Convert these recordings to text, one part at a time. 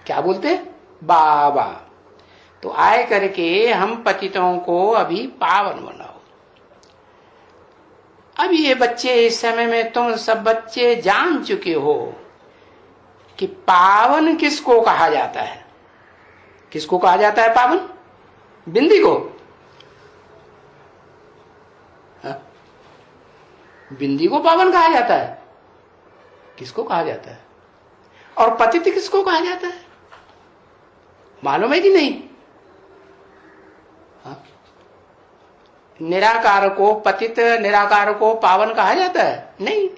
क्या बोलते? बाबा। तो आए करके हम पतितों को अभी पावन बनाओ। अब ये बच्चे, इस समय में तुम सब बच्चे जान चुके हो कि पावन किसको कहा जाता है। किसको कहा जाता है पावन? बिंदी को? हा? बिंदी को पावन कहा जाता है? किसको कहा जाता है? और पतित किसको कहा जाता है? मालूम है कि नहीं? हा? निराकार को पतित, निराकार को पावन कहा जाता है? नहीं।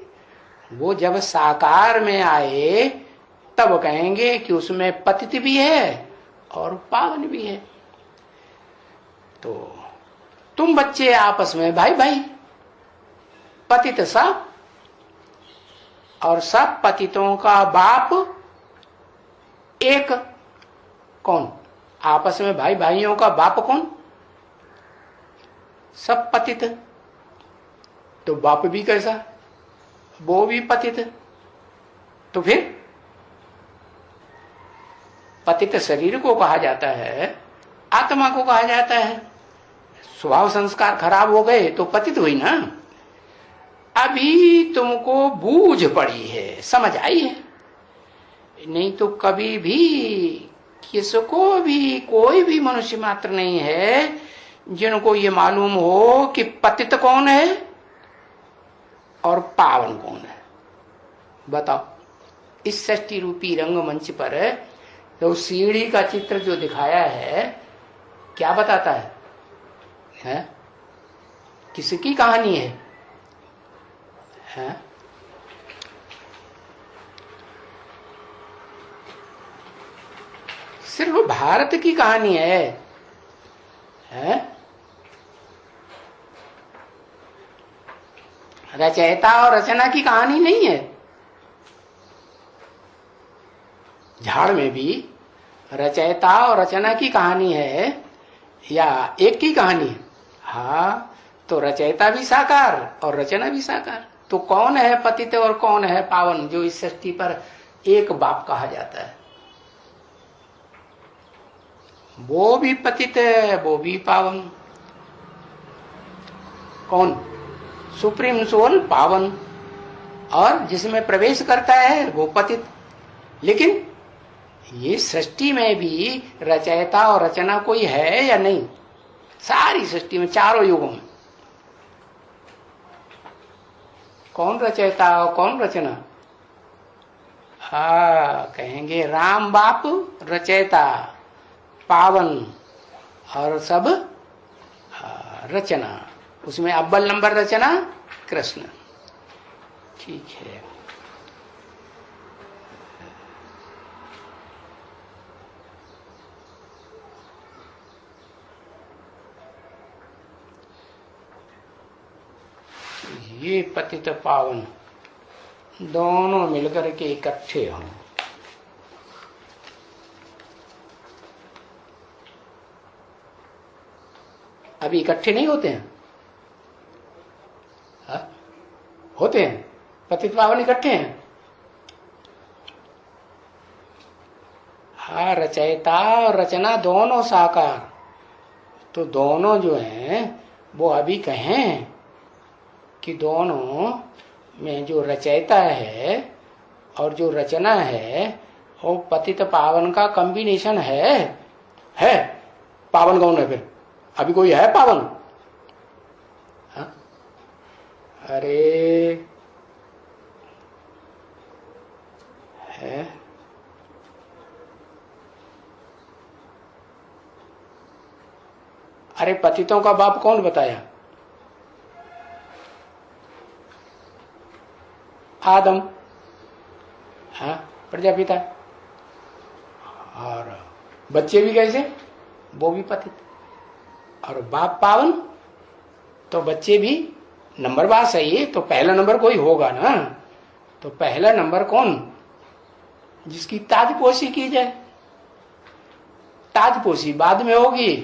वो जब साकार में आए तब कहेंगे कि उसमें पतित भी है और पावन भी है। तो तुम बच्चे आपस में भाई भाई, पतित सब, और सब पतितों का बाप एक। कौन? आपस में भाई भाइयों का बाप कौन? सब पतित। तो बाप भी कैसा? वो भी पतित। तो फिर पतित शरीर को कहा जाता है, आत्मा को कहा जाता है। स्वभाव संस्कार खराब हो गए तो पतित हुई ना। अभी तुमको बूझ पड़ी है, समझ आई है। नहीं तो कभी भी किसको भी, कोई भी मनुष्य मात्र नहीं है जिनको ये मालूम हो कि पतित कौन है और पावन कौन है। बताओ। इस सृष्टि रूपी रंगमंच पर तो सीढ़ी का चित्र जो दिखाया है, क्या बताता है? हैं? किसकी कहानी है? हैं? सिर्फ भारत की कहानी है। हैं? रचयिता और रचना की कहानी नहीं है। झाड़ में भी रचयिता और रचना की कहानी है या एक की कहानी है? हाँ, तो रचयिता भी साकार और रचना भी साकार। तो कौन है पतित और कौन है पावन, जो इस सृष्टि पर एक बाप कहा जाता है? वो भी पतित है, वो भी पावन। कौन? सुप्रीम सोल पावन, और जिसमें प्रवेश करता है वो पतित। लेकिन ये सृष्टि में भी रचयिता और रचना कोई है या नहीं? सारी सृष्टि में, चारों युगों में कौन रचयिता और कौन रचना? कहेंगे राम बाप रचयिता, पावन, और सब रचना। उसमें अव्वल नंबर रचना कृष्ण। ठीक है। ये पतित पावन दोनों मिलकर के इकट्ठे हों। अभी इकट्ठे नहीं होते हैं? हा? होते हैं। पतित पावन इकट्ठे हैं। हाँ, रचयिता और रचना दोनों साकार। तो दोनों जो हैं वो अभी कहें कि दोनों में जो रचयिता है और जो रचना है वो पतित पावन का कॉम्बिनेशन है। पावन कौन है फिर? अभी कोई है पावन? हा? अरे है। अरे पतितों का बाप कौन बताया? आदम। हाँ, प्रजापिता। और बच्चे भी कैसे? वो भी पतित। और बाप पावन, तो बच्चे भी नंबर बात सही है। तो पहला नंबर कोई होगा ना। तो पहला नंबर कौन? जिसकी ताजपोशी की जाए। ताजपोशी बाद में होगी,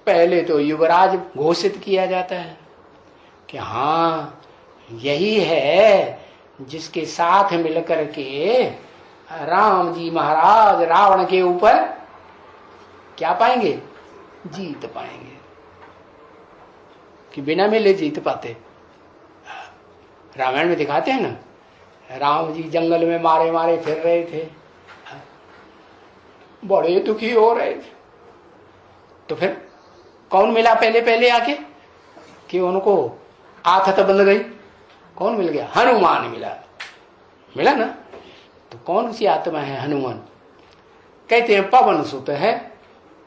पहले तो युवराज घोषित किया जाता है कि हाँ यही है जिसके साथ मिलकर के राम जी महाराज रावण के ऊपर क्या पाएंगे? जीत पाएंगे, कि बिना मिले जीत पाते। रामायण में दिखाते हैं ना, राम जी जंगल में मारे मारे फिर रहे थे, बड़े दुखी हो रहे थे, तो फिर कौन मिला पहले पहले आके कि उनको आफत बन गई? कौन मिल गया? हनुमान मिला। मिला ना? तो कौन सी आत्मा है हनुमान? कहते हैं पवन सुत है।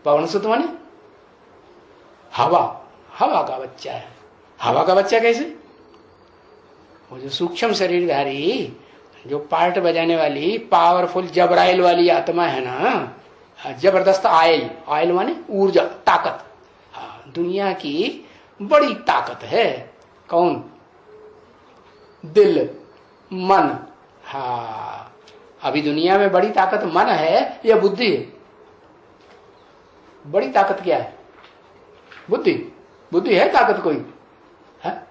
पवन सुत माने हवा, हवा का बच्चा है। हवा का बच्चा कैसे? वो जो सूक्ष्म शरीरधारी, जो पार्ट बजाने वाली पावरफुल जबराइल वाली आत्मा है ना, जबरदस्त आयल, आयल माने ऊर्जा, ताकत। दुनिया की बड़ी ताकत है। कौन? दिल, मन। हाँ, अभी दुनिया में बड़ी ताकत मन है या बुद्धि है? बड़ी ताकत क्या है? बुद्धि। बुद्धि है ताकत कोई? है?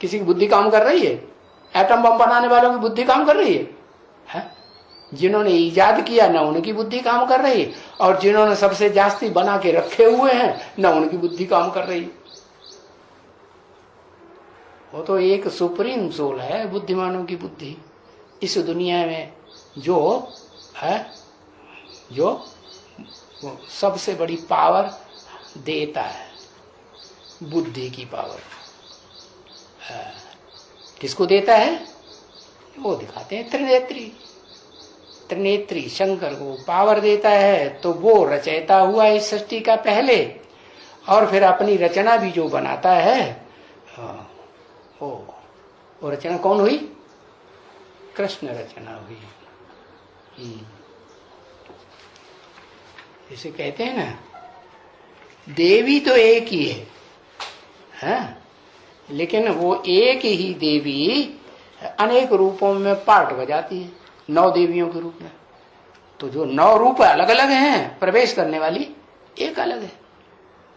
किसी की बुद्धि काम कर रही है? एटम बम बनाने वालों की बुद्धि काम कर रही है? जिन्होंने इजाद किया ना उनकी बुद्धि काम कर रही है, और जिन्होंने सबसे जास्ती बना के रखे हुए हैं ना उनकी बुद्धि काम कर रही है। वो तो एक सुप्रीम सोल है, बुद्धिमानों की बुद्धि। इस दुनिया में जो है, जो सबसे बड़ी पावर देता है, बुद्धि की पावर। किसको देता है? वो दिखाते हैं त्रिनेत्री। त्रिनेत्री शंकर को पावर देता है। तो वो रचयिता हुआ इस सृष्टि का पहले, और फिर अपनी रचना भी जो बनाता है, वो रचना कौन हुई? कृष्ण रचना हुई। इसे कहते हैं ना, देवी तो एक ही है, लेकिन वो एक ही देवी अनेक रूपों में पार्ट बजाती है, 9 देवियों के रूप में। तो जो 9 रूप अलग अलग हैं, प्रवेश करने वाली एक अलग है।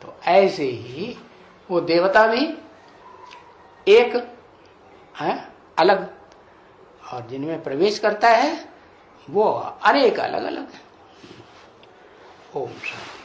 तो ऐसे ही वो देवता भी एक है, अलग, और जिनमें प्रवेश करता है वो अनेक अलग अलग है। ओम शांति।